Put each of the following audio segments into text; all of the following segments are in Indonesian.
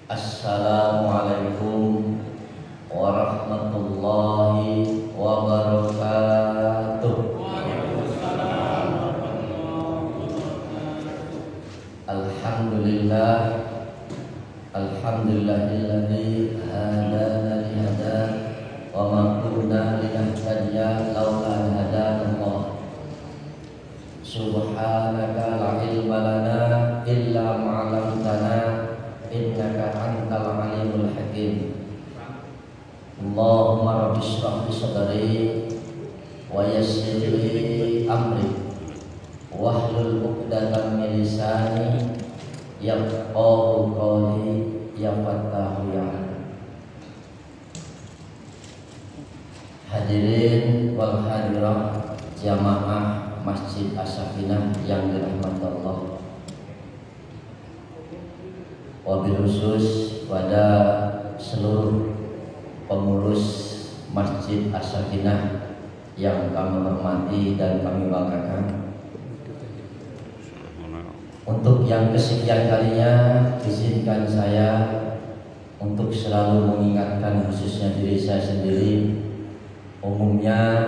Assalamualaikum warahmatullahi wabarakatuh. Alhamdulillah, alhamdulillahilladzi hadana li hada wa ma kunna linahtadiya laula an hadana Allah. Subhanaka la ilma lana illa ma 'allamtana innaka antal alimul hakim. Allahumma rabbi shrah li sadri wa yassir li amri wahlul 'uqdatam min lisani yafqahu qawli ya fattahu ya alim. Hadirin wal hadirah jamaah Masjid As-Sakinah yang dirahmati Allah, wabil khusus pada seluruh pengurus Masjid As-Sakinah yang kami hormati dan kami banggakan. Untuk yang kesekian kalinya, izinkan saya untuk selalu mengingatkan khususnya diri saya sendiri, umumnya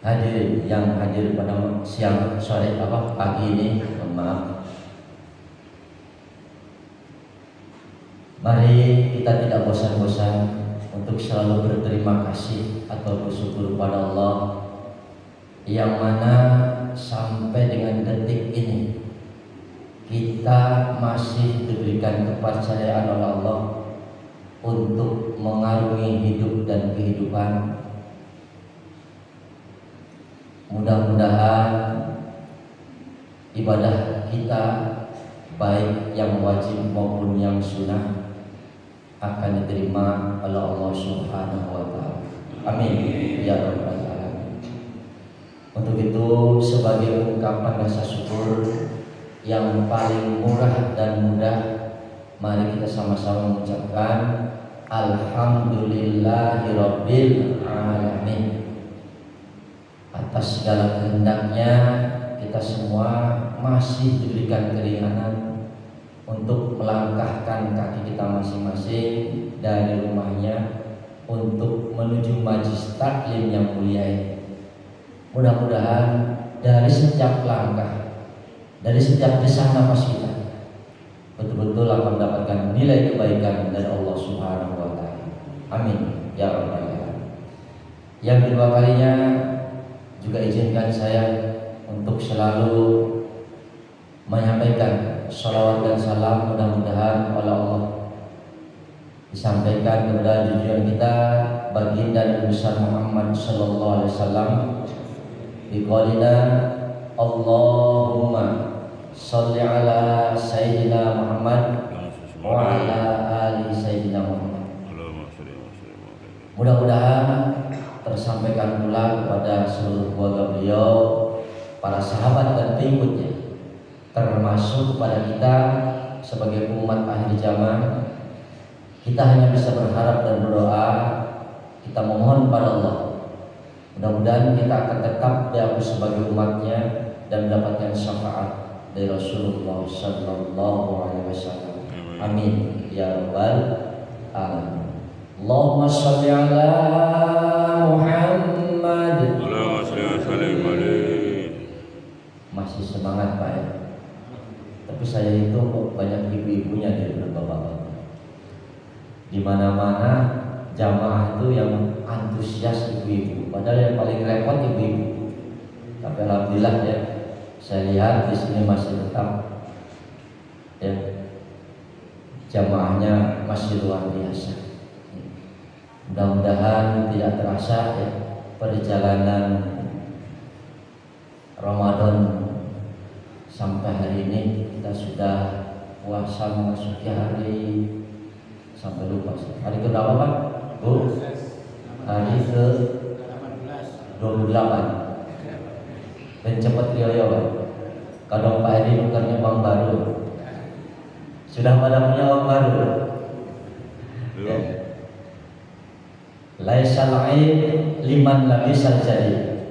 hadirin yang hadir pada siang sore pagi ini, maaf. Mari kita tidak bosan-bosan untuk selalu berterima kasih atau bersyukur pada Allah yang mana sampai dengan detik ini kita masih diberikan kepercayaan oleh Allah untuk mengarungi hidup dan kehidupan. Mudah-mudahan ibadah kita baik yang wajib maupun yang sunnah akan diterima oleh Allah Subhanahu wa taala. Amin ya rabbal alamin. Untuk itu, sebagai ungkapan rasa syukur yang paling murah dan mudah, mari kita sama-sama mengucapkan alhamdulillahirabbil alamin. Atas segala kehendaknya kita semua masih diberikan keringanan untuk melangkahkan kaki kita masing-masing dari rumahnya untuk menuju majlis taklim yang mulia ini. Mudah-mudahan dari setiap langkah, dari setiap desah nafas kita betul-betul akan mendapatkan nilai kebaikan dari Allah Subhanahu wa taala. Amin ya rabbal alamin. Yang kedua kalinya juga izinkan saya untuk selalu menyampaikan salawat dan salam mudah-mudahan oleh Allah disampaikan kepada junjungan kita baginda Nabi besar Muhammad sallallahu alaihi wasallam biqaulina Allahumma sholli ala sayyidina Muhammad wa ala ali sayyidina Muhammad. Mudah-mudahan tersampaikan pula kepada seluruh keluarga beliau, para sahabat dan pengikutnya, termasuk kepada kita sebagai umat akhir zaman. Kita hanya bisa berharap dan berdoa, kita memohon pada Allah. Mudah-mudahan kita akan tetap diakui sebagai umatnya dan mendapatkan syafaat dari Rasulullah Sallallahu Alaihi Wasallam. Amin ya rabbal alamin. Allahumma sholli ala Muhammad. Allahumma sholli wa sallim alaihi. Masih semangat Pak ya. Tapi saya itu kok banyak ibu-ibunya daripada bapak-bapak. Di mana-mana jamaah itu yang antusias ibu-ibu, padahal yang paling repot ibu-ibu. Tapi alhamdulillah ya, saya lihat di sini masih tetap ya, jamaahnya masih luar biasa. Mudah-mudahan tidak terasa ya, perjalanan Ramadan sampai hari ini kita sudah puasa memasuki hari, sampai lupa hari ke berapa Pak? Bu? Hari ke 28. Dan cepat rioyo Pak. Kadang Pak Edi nukarnya uang baru. Sudah pada punya uang baru? Ya. Laisal aib liman labisal jadi,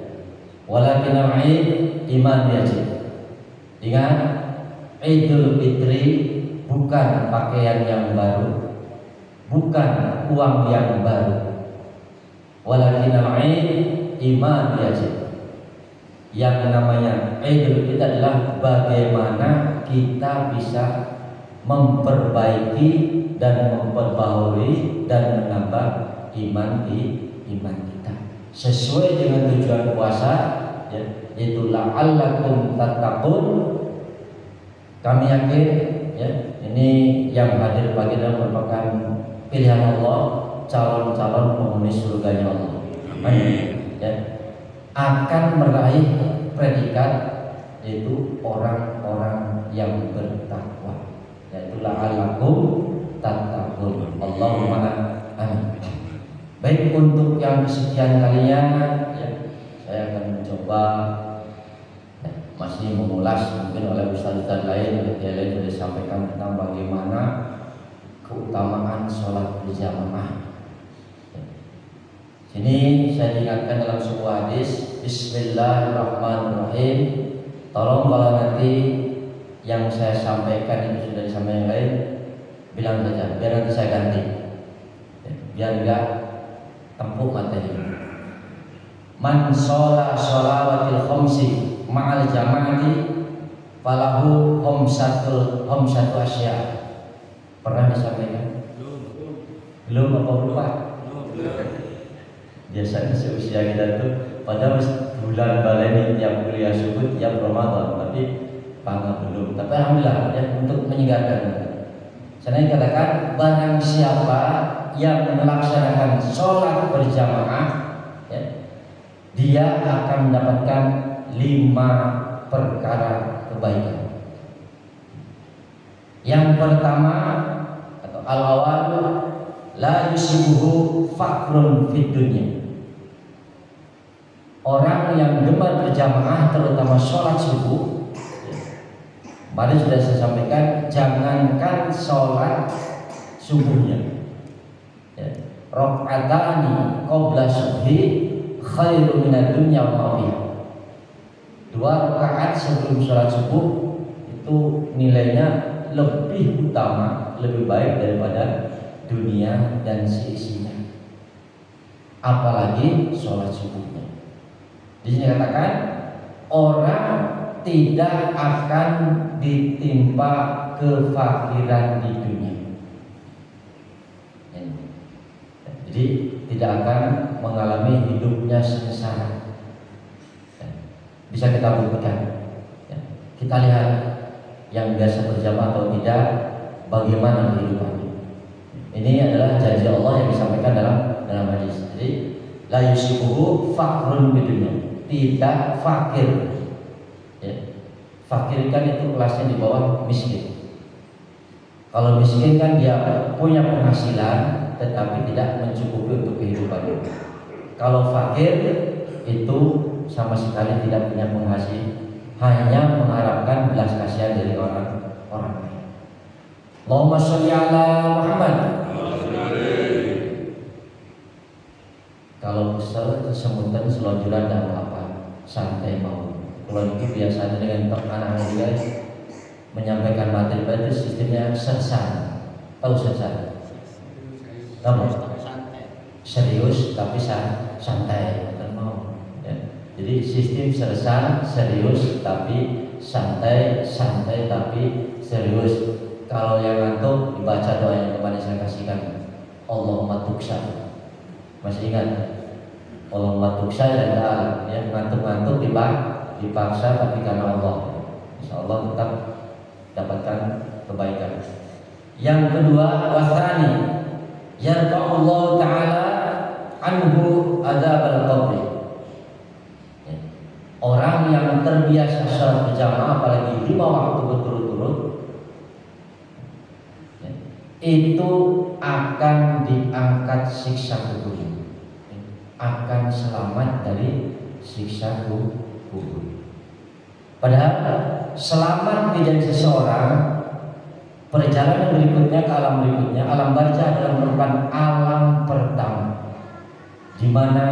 walakin al-aib iman yajib. Ingat, Idul Fitri bukan pakaian yang baru, bukan uang yang baru, walakin al-'aid iman yajib. Yang namanya Idul Fitri adalah bagaimana kita bisa memperbaiki dan memperbaharui dan menambah iman kita sesuai dengan tujuan puasa, ya, yaitu la'allakum tattaqun. Kami yakin, ya, ini yang hadir pagi ini merupakan pilihan Allah, calon-calon penghuni surganya Allah. Amin. Ya, akan meraih predikat yaitu orang-orang yang bertakwa, yaitu la'allakum tattaqun. Allahumma amin. Baik, untuk yang kesekian kalinya, ya, saya akan mencoba, ya, masih mengulas mungkin oleh ustaz-ustaz lain, oleh yang lain sudah disampaikan tentang bagaimana keutamaan sholat berjamaah. Sini saya ingatkan dalam sebuah hadis, Bismillahirrahmanirrahim. Tolong kalau nanti yang saya sampaikan itu sudah disampaikan yang lain, bilang saja, biar nanti saya ganti, biar enggak tempuk materi. Man sholat sholawatil khamsi ma'al jama'ati falahu khamsatu asya. Pernah disampaikan? Belum apa lupa? Biasanya seusia kita tuh pada bulan baleni tiap kuliah subuh tiap Ramadan, tapi bangga belum. Tapi alhamdulillah, ya, untuk menyegarkan. Saya katakan barang siapa yang melaksanakan sholat berjamaah, ya, dia akan mendapatkan 5 perkara kebaikan. Yang pertama atau al-awwal, la yusibuhu fakrun fid dunya. Orang yang gemar berjamaah terutama sholat subuh, mari sudah saya sampaikan, jangankan sholat subuhnya, ya, rakaatani qabla subhi khairu minad dunya wa ma fiha. 2 rakaat sebelum sholat subuh itu nilainya lebih utama, lebih baik daripada dunia dan seisinya. Apalagi sholat subuhnya. Di sini katakan orang tidak akan ditimpa kefakiran di dunia. Jadi tidak akan mengalami hidupnya sengsara. Bisa kita buktikan. Kita lihat yang biasa berjamaah atau tidak, bagaimana kehidupannya. Ini adalah janji Allah yang disampaikan dalam hadis. Jadi la yusibuhu fakrun bidunya, tidak fakir. Ya. Fakir kan itu kelasnya di bawah miskin. Kalau miskin kan dia punya penghasilan tetapi tidak mencukupi untuk kehidupannya. Kalau fakir itu sama sekali tidak punya penghasilan, hanya mengharapkan belas kasihan dari orang lain. Allahumma sholli ala Muhammad. Kalau kesel, semutan, selonjoran dan apa, santai mau. Kalau itu biasanya dengan anak-anak juga menyampaikan materi itu sistemnya sersan. Tahu sersan? Tahu? Serius tapi santai, bukan mau. Ya. Jadi sistem sersan, serius tapi santai tapi serius. Kalau yang ngantuk dibaca doa yang kemarin saya kasihkan. Allahumma tuksa. Masih ingat? Allahumma tuksa dan ta'ala, ya, ngantuk-ngantuk dipaksa tapi karena Allah, insya Allah tetap dapatkan kebaikan. Yang kedua, wasani yarfa'ullah ta'ala anhu adzabal qabri. Orang yang terbiasa sholat berjamaah apalagi 5 waktu berturut-turut, ya, itu akan diangkat siksa kubur, akan selamat dari siksa kubur. Padahal selamat di dari seseorang, perjalanan berikutnya ke alam berikutnya, alam barzah adalah merupakan alam pertama, di mana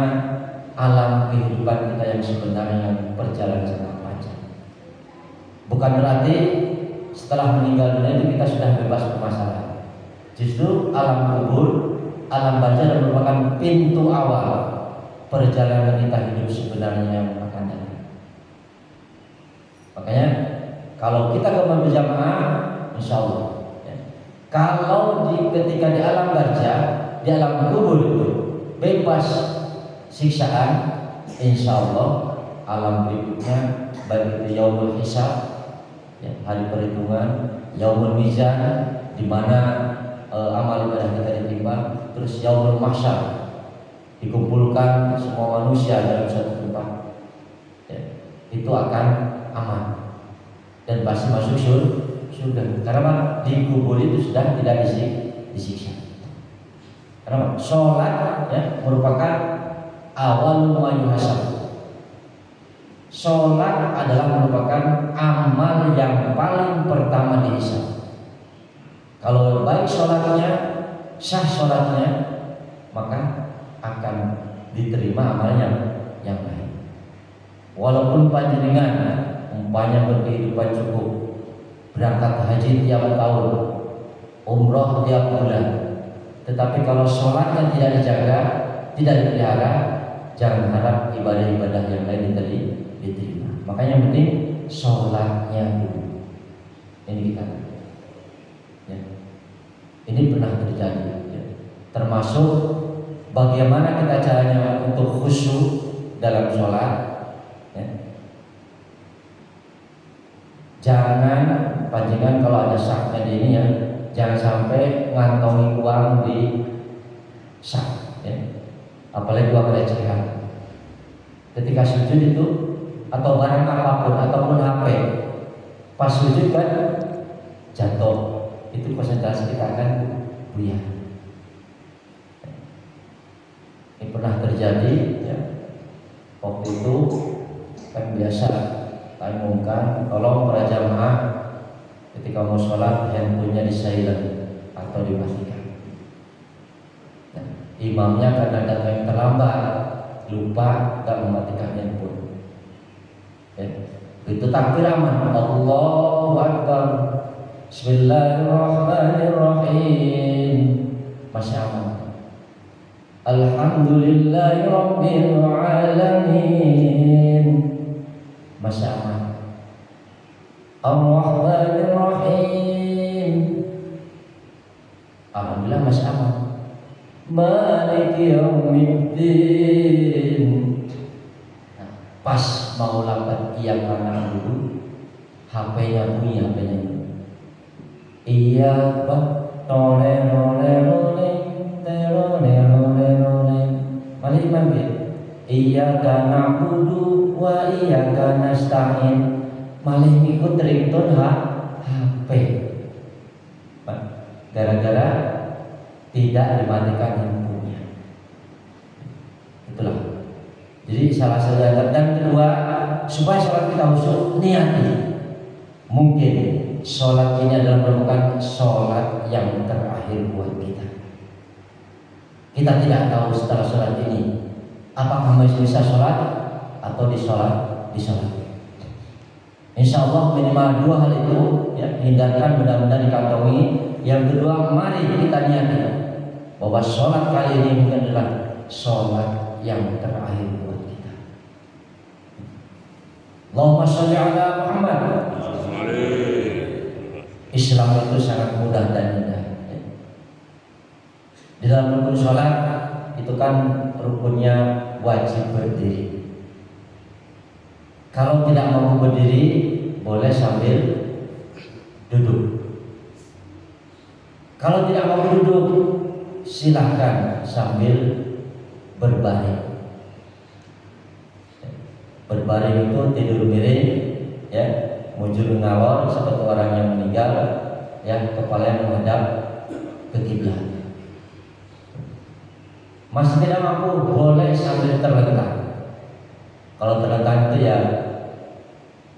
alam kehidupan kita yang sebenarnya berjalan sangat panjang. Bukan berarti setelah meninggal dunia itu kita sudah bebas permasalahan. Justru alam kubur, alam barzah merupakan pintu awal perjalanan kita hidup sebenarnya yang akan datang. Makanya kalau kita kembali berjamaah, insya Allah. Ya. Kalau ketika di alam barzah, di alam kubur itu bebas siksaan, insya Allah alam berikutnya baik itu yaumul hisab, ya, hari perhitungan, yaumul mizan, di mana amal ibadah kita ditimbang, terus yaumul mahsyar, dikumpulkan semua manusia dalam satu tempat, ya, itu akan aman dan pasti masuk surga. Karena di kubur itu sudah tidak disiksa. Karena sholat, ya, merupakan awal ma yuhasab. Sholat adalah merupakan amal yang paling pertama dihisab. Kalau baik sholatnya, sah sholatnya, maka akan diterima amalnya yang lain. Walaupun panjenengan umpamanya berkehidupan cukup, berangkat haji tiap tahun, umroh tiap bulan, tetapi kalau sholatnya tidak dijaga, tidak dipelihara, jangan harap ibadah-ibadah yang lain diterima. Makanya yang penting sholatnya dulu. Ini kita, ya. Ini pernah terjadi, ya. Termasuk bagaimana kita caranya untuk khusyuk dalam sholat, ya. Jangan panjangan kalau ada saknya di ini, ya, jangan sampai ngantongi uang di sak, ya. Apalagi uang recehan. Ketika sujud itu atau barang apapun ataupun HP, pas sujud kan jatuh, itu konsentrasi kita akan buyar. Ini pernah terjadi, ya. Waktu itu kan biasa kami umumkan, tolong para jamaah ketika mau sholat handphonenya di silent atau dimatikan. Nah, imamnya karena datang terlambat lupa tak mematikan handphone. Ya. Itu takbir aman, Allahu Akbar, Bismillahirrahmanirrahim, masih aman. Alhamdulillahirabbil alamin, masih aman. Ar-Rahmanir-Rahim, alhamdulillah masih aman. Maliki yaumiddin. Nah, pas mau lakukan iya karena dulu HP-nya bunyi, HP-nya bunyi. Iya bah tole role role terone role role. Malik mangkir. Iya kana budu wa iya kana nasta'in. Malik ikut ringtone HP. Gara-gara tidak dimatikan handphonenya. Itulah. Jadi salah satu dan kedua, supaya sholat kita khusyuk, niati. Mungkin sholat ini adalah merupakan sholat yang terakhir buat kita. Kita tidak tahu setelah sholat ini apakah masih bisa sholat atau disolat. Insya Allah minimal dua hal itu, ya, hindarkan, mudah-mudahan dikantongi. Yang kedua, mari kita niati bahwa sholat kali ini mungkin adalah sholat yang terakhir buat kita. Allahumma sholli ala Muhammad. Islam itu sangat mudah dan indah. Di dalam rukun sholat itu kan rukunnya wajib berdiri. Kalau tidak mampu berdiri, boleh sambil duduk. Kalau tidak mampu duduk, silahkan sambil berbaring. Berbaring itu tidur miring, ya, mujur ngawur seperti orang yang meninggal, ya, kepalanya menghadap ke kiblat. Masih tidak mampu, boleh sambil terlentang. Kalau terlentang itu ya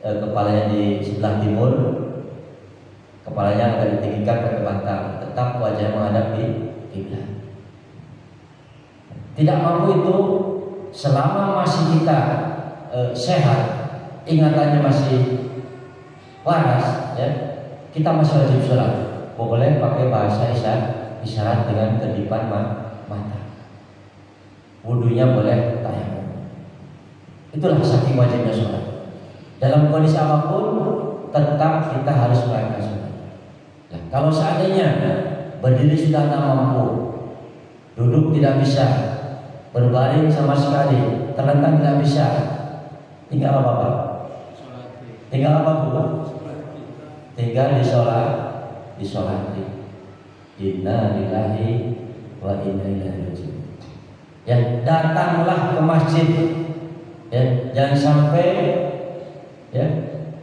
kepalanya di sebelah timur, kepalanya agak ditinggikan ke bantal, tetap wajah menghadap di kiblat. Tidak mampu itu, selama masih kita sehat, ingatannya masih waras, ya, kita masih wajib sholat. Boleh pakai bahasa isyarat dengan kedipan mata. Wudunya boleh tayamum. Itulah saking wajibnya sholat. Dalam kondisi apapun tetap kita harus melakukan sholat. Nah, kalau seandainya berdiri sudah tak mampu, duduk tidak bisa, berbaring sama sekali, terlentang tidak bisa, tinggal apa Pak? Tinggal apa Bu? Tinggal disolati. Inna lillahi wa inna ilaihi raji'un. Ya, datanglah ke masjid. Ya, jangan sampai ya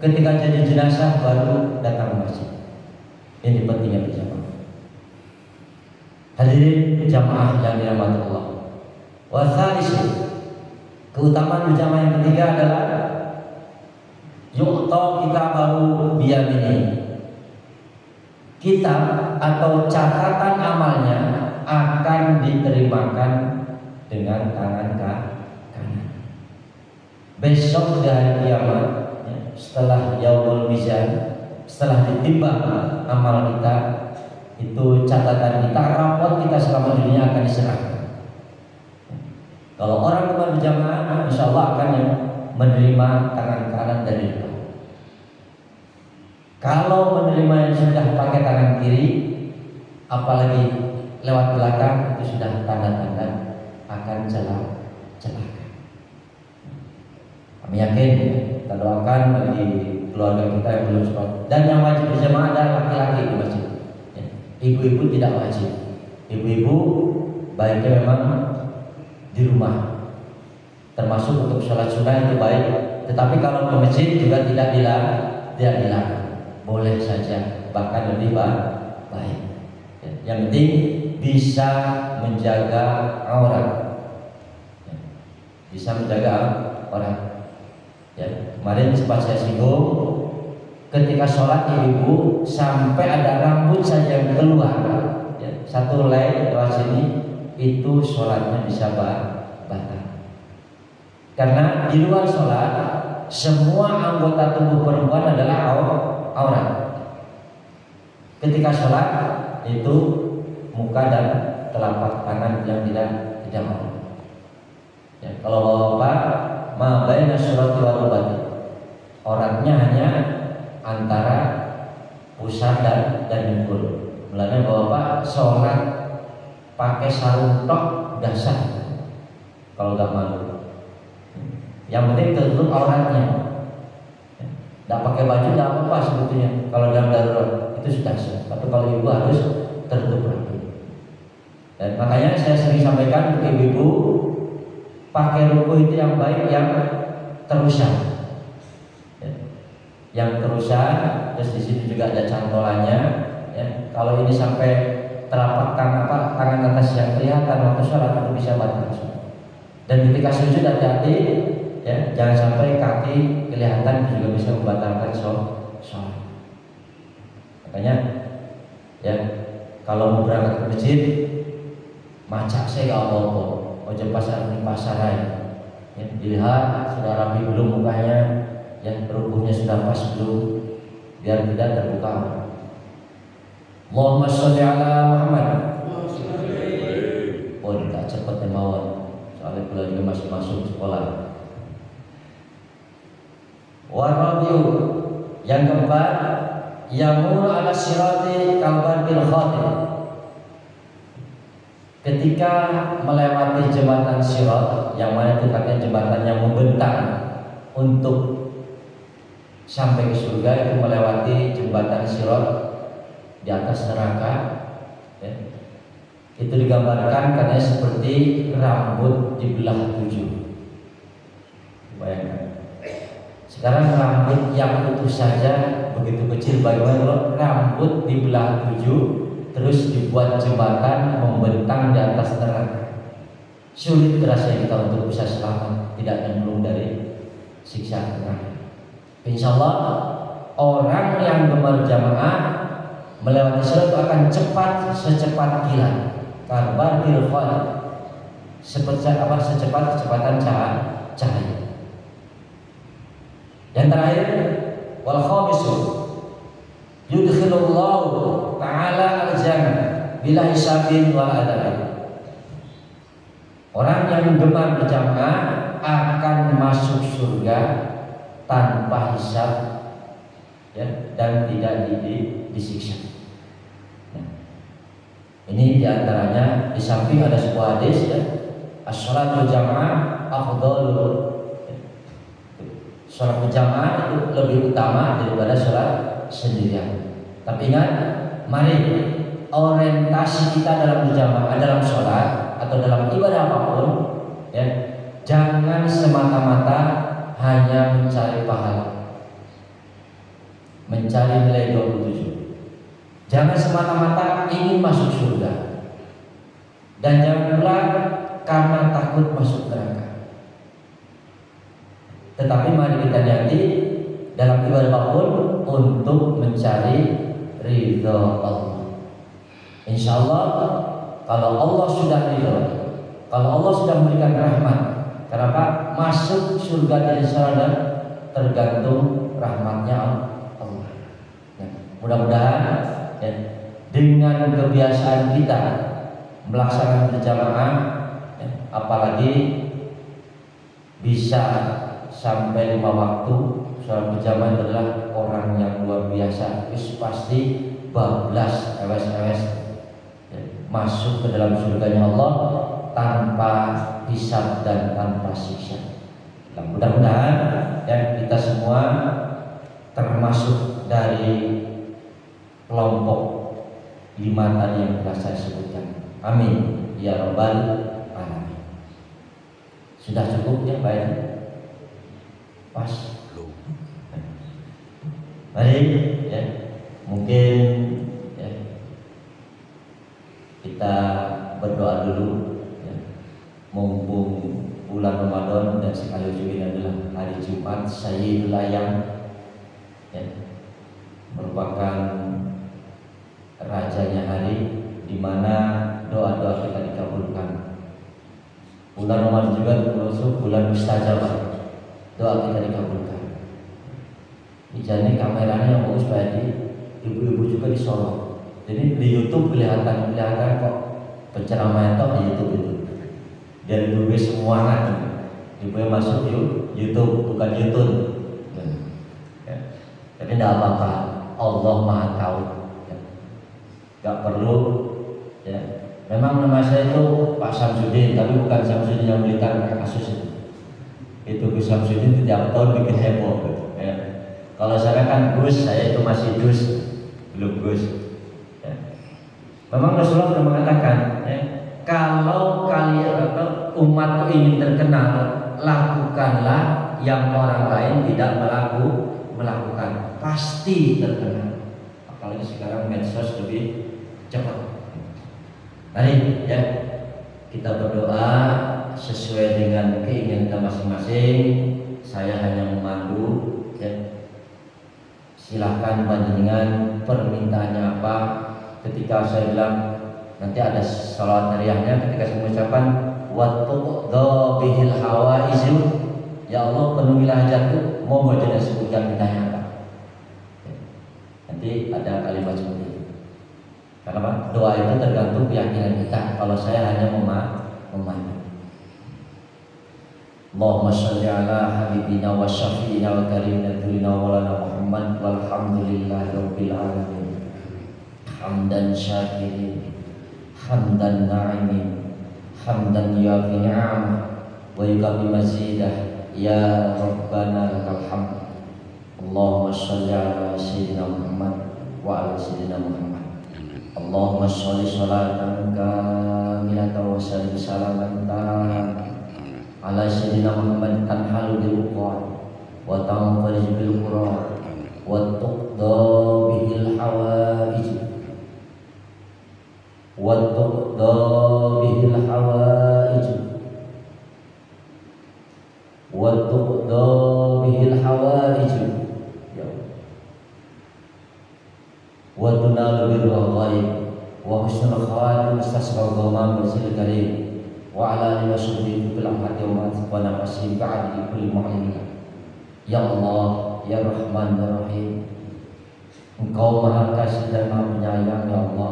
ketika jadi jenazah baru datang ke masjid. Ini pentingnya berjamaah. Hadirin jamaah yang dirahmati Allah. Wa tsalisu, keutamaan berjamaah yang ketiga adalah yu'ta kitabahu biyamini. Kitab atau catatan amalnya akan diterimakan dengan tangan kanan. Besok di hari kiamat, setelah yaumul mizan, setelah ditimbang amal kita, itu catatan kita, rapot kita selama dunia akan diserahkan. Kalau orang kembali berjamaah, insya Allah akan menerima tangan kanan dari depan. Kalau menerima yang sudah pakai tangan kiri, apalagi lewat belakang, itu sudah tanda-tanda akan celaka. Kami yakin, kita doakan bagi keluarga kita yang belum sholat. Dan yang wajib berjamaah adalah laki-laki di masjid. Ibu-ibu tidak wajib. Ibu-ibu baiknya memang di rumah. Termasuk untuk sholat sunnah itu baik. Tetapi kalau ke masjid juga tidak dilarang. Boleh saja, bahkan lebih baik. Yang penting bisa menjaga aurat. Bisa menjaga aurat. Ya, kemarin sempat saya singgung, ketika sholat ibu sampai ada rambut saja yang keluar, ya, satu helai lewat sini, itu sholatnya bisa batal. Karena di luar sholat semua anggota tubuh perempuan adalah aurat. Ketika sholat itu muka dan telapak tangan yang tidak mau. Ya, kalau bapak ma baina surati wa rubati, auratnya hanya antara pusar dan dengkul. Mulanya bapak sholat pakai sarung tok udah sah kalau gak malu. Yang penting tertutup auratnya. Tidak pakai baju tidak apa-apa sebetulnya. Kalau dalam darurat itu sudah sah. Tapi kalau ibu harus tertutup rapi. Dan makanya saya sering sampaikan ke ibu, pakai ruku itu yang baik yang terusan. Yang terusan, terus di situ juga ada cantolannya. Ya, kalau ini sampai telapak tangan atas yang kelihatan waktu sholat itu bisa batal. Dan ketika sujud hati-hati, ya, jangan sampai kaki kelihatan, itu juga bisa membatalkan sholat. Makanya, ya, kalau mau berangkat ke masjid, macak saya gak apa-apa. Ojo pasar di pasaran. Ya, dilihat sudah rapi belum mukanya, ya, rukuhnya sudah pas belum, biar tidak terbuka. Allahumma sholli ala Muhammad. Oh, tak cepat mawon. Soalnya pula juga masih masuk sekolah. Warabiu, yang keempat, yamur ala sirati kalbaril khatir. Ketika melewati jembatan sirat, yang mana itu katanya jembatan yang membentang untuk sampai ke surga, itu melewati jembatan sirat di atas neraka, ya. Itu digambarkan karena seperti rambut dibelah 7. Bayangkan. Sekarang rambut yang utuh saja begitu kecil, bagaimana kalau rambut dibelah 7 terus dibuat jembatan membentang di atas neraka? Sulit rasanya kita untuk bisa selamat, tidak nyemplung dari siksa neraka. Insyaallah orang yang berjamaah melewati sirat akan cepat secepat kilat. Karbaril khatir, secepatan cahaya. Yang terakhir, wal khamisu yudkhilullahu ta'ala al-jannah bila hisabin wal adab. Orang yang gemar berjamaah akan masuk surga tanpa hisab, ya, dan tidak disiksa. Nah, ini diantaranya, di samping ada sebuah hadis, ya, as-sholatu jamaah afdhalul. Sholat berjamaah itu lebih utama daripada sholat sendirian. Tapi ingat, mari orientasi kita dalam berjamaah, dalam sholat atau dalam ibadah apapun, ya, jangan semata-mata hanya mencari pahala, mencari nilai 27. Jangan semata-mata ingin masuk surga, dan jangan pula karena takut masuk neraka. Tetapi mari kita niati dalam ibadah apapun untuk mencari ridha Allah. Insya Allah, kalau Allah sudah ridha, kalau Allah sudah memberikan rahmat, kenapa? Masuk surga dari sana tergantung rahmatnya Allah. Ya, mudah-mudahan, ya, dengan kebiasaan kita melaksanakan berjamaah, ya, apalagi bisa sampai 5 waktu sholat berjamaah adalah orang yang luar biasa. Pasti bablas ewes-ewes, ya, masuk ke dalam surganya Allah tanpa hisab dan tanpa siksa. Nah, mudah-mudahan, ya, kita semua termasuk dari kelompok 5 tadi yang telah saya sebutkan. Amin ya rabbal alamin. Sudah cukup ya, baik. Pas. Mari, ya, mungkin, ya, kita berdoa dulu, ya, mumpung bulan Ramadan dan sekali ini adalah hari Jumat Sayyidul Ayyam, ya, merupakan rajanya hari di mana doa-doa kita dikabulkan. Bulan Ramadan juga termasuk bulan mustajabah. Doa kita dikabulkan. Jadi kameranya yang bagus, Pak, ibu-ibu juga disorot. Jadi di YouTube kelihatan kok penceramah itu di YouTube itu. Dan ibu semua kan, ibu yang masuk YouTube bukan YouTube. Ya. Tapi tidak apa-apa, Allah Maha Tahu. Ya. Gak perlu, ya. Memang nama saya itu Pak Samsudin, tapi bukan Samsudin yang militan kasus itu. Itu Gus Samsudin setiap tahun bikin heboh, ya. Kalau saya kan Gus, saya itu masih Dus, belum Gus, ya. Memang Rasulullah sudah mengatakan, ya, kalau kalian atau umat ingin terkenal, lakukanlah yang orang lain tidak melakukan, pasti terkenal. Apalagi sekarang medsos lebih cepat. Mari, ya, kita berdoa sesuai dengan keinginan kita masing-masing. Saya hanya memandu, ya. Silahkan panjenengan permintaannya apa. Ketika saya bilang nanti ada salawat nariyahnya, ketika saya mengucapkan wattuqdha bihil hawaizu, ya Allah penuhilah hajatku, mau tidak sebutkan mintanya apa, ya. Nanti ada kalimat seperti itu. Karena doa itu tergantung keyakinan kita. Kalau saya hanya memandu. Allahumma sholli ala habibina wa syafi'ina wa karimina tulina wa lana Muhammad walhamdulillahi rabbil alamin. Hamdan syakirin, hamdan na'imin, hamdan yuafi ni'amah wa yukafi mazidah, ya Rabbana lakal hamd. Allahumma sholli ala sayyidina Muhammad wa ala sayyidina Muhammad. Allahumma sholli sholatan kamilatan wa sallim salaman ala sayyidina Muhammad tanhalu bil uqad wa tanfarij bil qur'an wa tuqda bihil hawaij wa tuqda bihil hawaij wa tuqda bihil hawaij, ya, wa tunalu bil ghaib wa husnul khawatim mustasqal ghamam basil karim wa ala alihi wa sahbihi bil ahadi wa nafsi ba'di kulli mu'min. Ya Allah, ya Rahman ya Rahim, Engkau Maha Kasih dan Maha Penyayang ya Allah.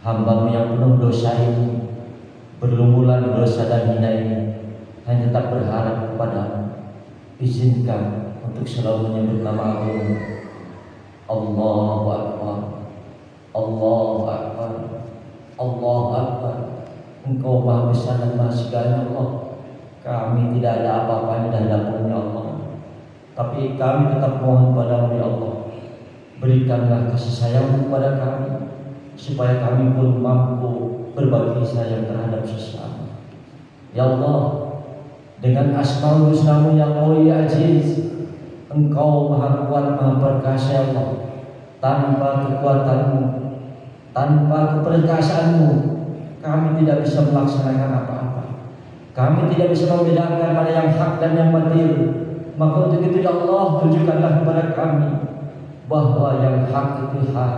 Hamba-Mu yang penuh dosa ini, berlumuran dosa dan hina ini, hanya tetap berharap kepada-Mu. Izinkan untuk selalu menyebut nama Mu. Allahu Akbar, Allahu Akbar, Allahu Akbar. Engkau Maha Besar dan Maha Segala Allah. Kami tidak ada apa-apanya di hadapan-Mu ya Allah, tapi kami tetap mohon pada-Mu ya Allah. Berikanlah kasih sayang kepada kami, supaya kami pun mampu berbagi sayang terhadap sesama. Ya Allah, dengan Asmaul Husna-Mu yang mulia aziz, Engkau Maha Kuat, Maha Perkasa ya Allah. Tanpa kekuatan-Mu, tanpa keperkasaan-Mu, kami tidak bisa melaksanakan apa-apa. Kami tidak bisa membedakan mana yang hak dan yang batil. Maka untuk itu ya Allah, tunjukkanlah kepada kami bahwa yang hak itu hak,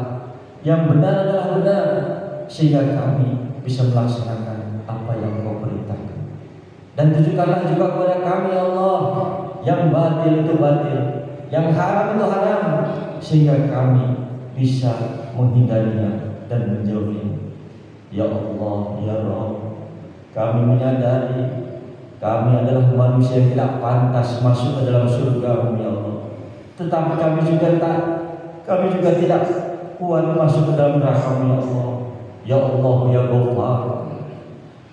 yang benar adalah benar, sehingga kami bisa melaksanakan apa yang Kau perintahkan. Dan tunjukkanlah juga kepada kami ya Allah, yang batil itu batil, yang haram itu haram, sehingga kami bisa menghindarinya dan menjauhinya. Ya Allah, ya Rabb, kami menyadari kami adalah manusia yang tidak pantas masuk ke dalam surga-Mu ya Allah. Tetapi kami juga tidak kuat masuk ke dalam neraka-Mu ya Allah. Ya Allah ya Ghaffar,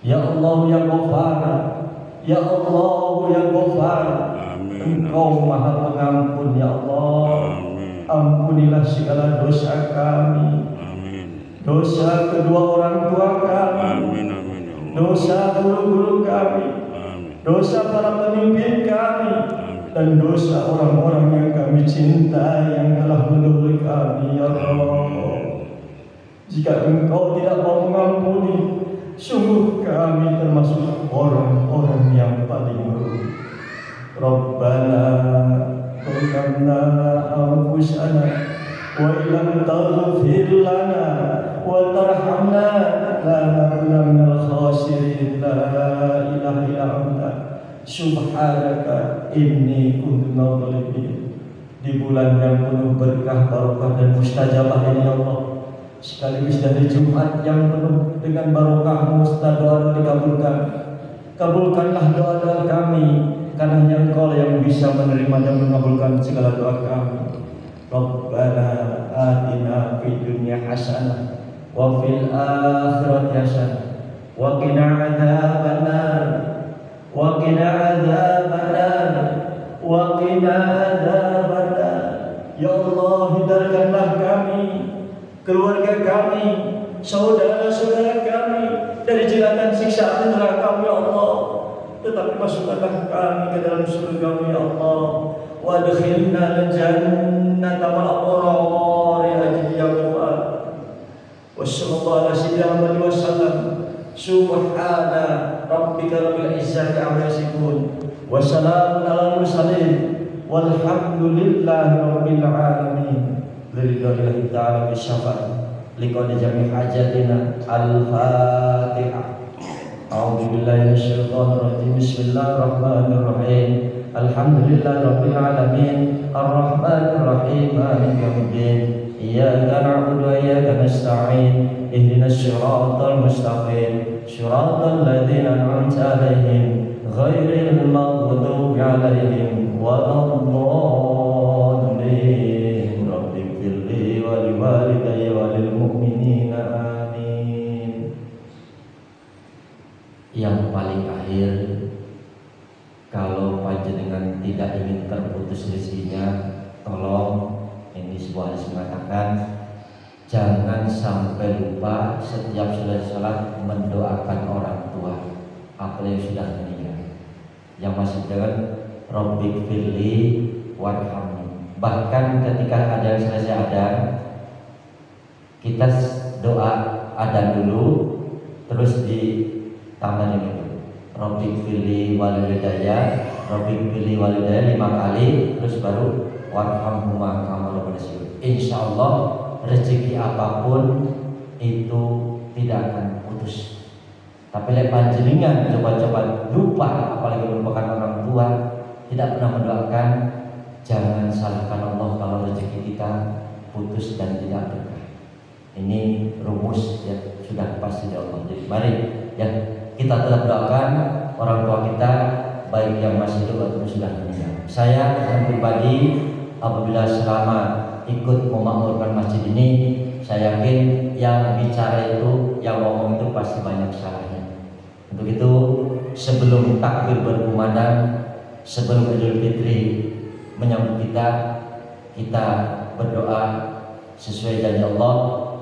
ya Allah ya Ghaffar, ya Allah ya Ghaffar. Engkau Maha Pengampun ya Allah. Ampunilah segala dosa kami, dosa kedua orang tua kami, dosa guru-guru kami, dosa para pemimpin kami, dan dosa orang-orang yang kami cintai yang telah mendahului kami ya Allah. Jika Engkau tidak mau mengampuni, sungguh kami termasuk orang-orang yang paling merugi. Rabbana zalamna anfusana wa illam taghfir lana wa tarhamna lanakunanna minal khasirin. La ilaha illa anta subhanaka inni kuntu minadh dhalimin. Di bulan yang penuh berkah, barokah dan mustajabah ini ya Allah, sekaligus dari Jumat yang penuh dengan barokah-Mu, doa-doa dikabulkan. Kabulkanlah doa-doa kami, karena hanya Engkau yang bisa menerima dan mengabulkan segala doa kami. Rabbana atina fid dunya hasanah wa fil akhirati hasanah wa qina adzabannar wa qina adzabannar wa qina adzabannar. Ya Allah, hindarkanlah kami, keluarga kami, saudara-saudara kami dari jeratan siksaan neraka-Mu ya Allah. Tetapi masukkanlah kami ke dalam surga-Mu ya Allah. Wa adkhilna al-jannata ma'al abrar ya Allah. Wa sallallahu alaihi wasallam. Subhana rabbika rabbil izzati amma yasifun wa salamun alal mursalin walhamdulillahi rabbil alamin. Lillahi ta'ala bisyafaat liqad jami' hajatina. Al-Fatihah. A'udzu billahi minasyaitonir rajim. Bismillahirrahmanirrahim. Alhamdulillahi rabbil alamin. Arrahmanir rahim. Maliki yaumiddin. Iyyaka na'budu wa iyyaka nasta'in. Ihdinas siratal mustaqim. Siratal ladzina an'amta 'alaihim ghairil maghdubi 'alaihim waladdallin. Rabbighfirli wa liwalidayya wa lil mu'minina. Amin. Yang paling akhir, kalau panjenengan tidak ingin terputus rezekinya, tolong, ini sebuah hadis mengatakan, jangan sampai lupa setiap sholat mendoakan orang tua, apalagi yang sudah meninggal. Yang masih dengan Rabbighfirli warhamni. Bahkan ketika ada yang selesai ada, kita doa ada dulu, terus ditambah dengan itu Rabbighfirli walidayya, Rabbighfirli walidayya 5 kali, terus baru warhamhuma kama rabbayani. Insyaallah rezeki apapun itu tidak akan putus. Tapi lek panjenengan coba-coba lupa, apalagi melupakan orang tua, tidak pernah mendoakan, jangan salahkan Allah kalau rezeki kita putus dan tidak berkah. Ini rumus ya, sudah pasti dari Allah. Jadi mari ya kita tetap doakan orang tua kita, baik yang masih hidup ataupun sudah meninggal. Saya pribadi apabila selama ikut memakmurkan masjid ini, saya yakin yang bicara itu, yang ngomong itu pasti banyak salahnya. Untuk itu sebelum takbir berkumandang, sebelum Idul Fitri menyambut kita berdoa sesuai janji Allah.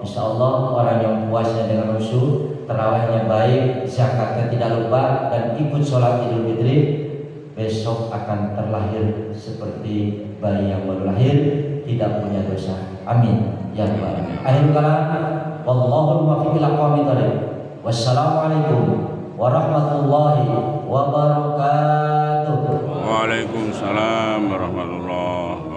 Insya Allah orang yang puasnya dengan khusyuk, tarawihnya baik, zakatnya tidak lupa, dan ikut sholat Idul Fitri, besok akan terlahir seperti bayi yang baru lahir, tidak punya dosa. Amin ya rabbal alamin. Akhir kalam, wallahu muwaffiq ila aqwamit thoriq. Wassalamualaikum warahmatullahi wabarakatuh. Waalaikumsalam warahmatullahi wabarakatuh.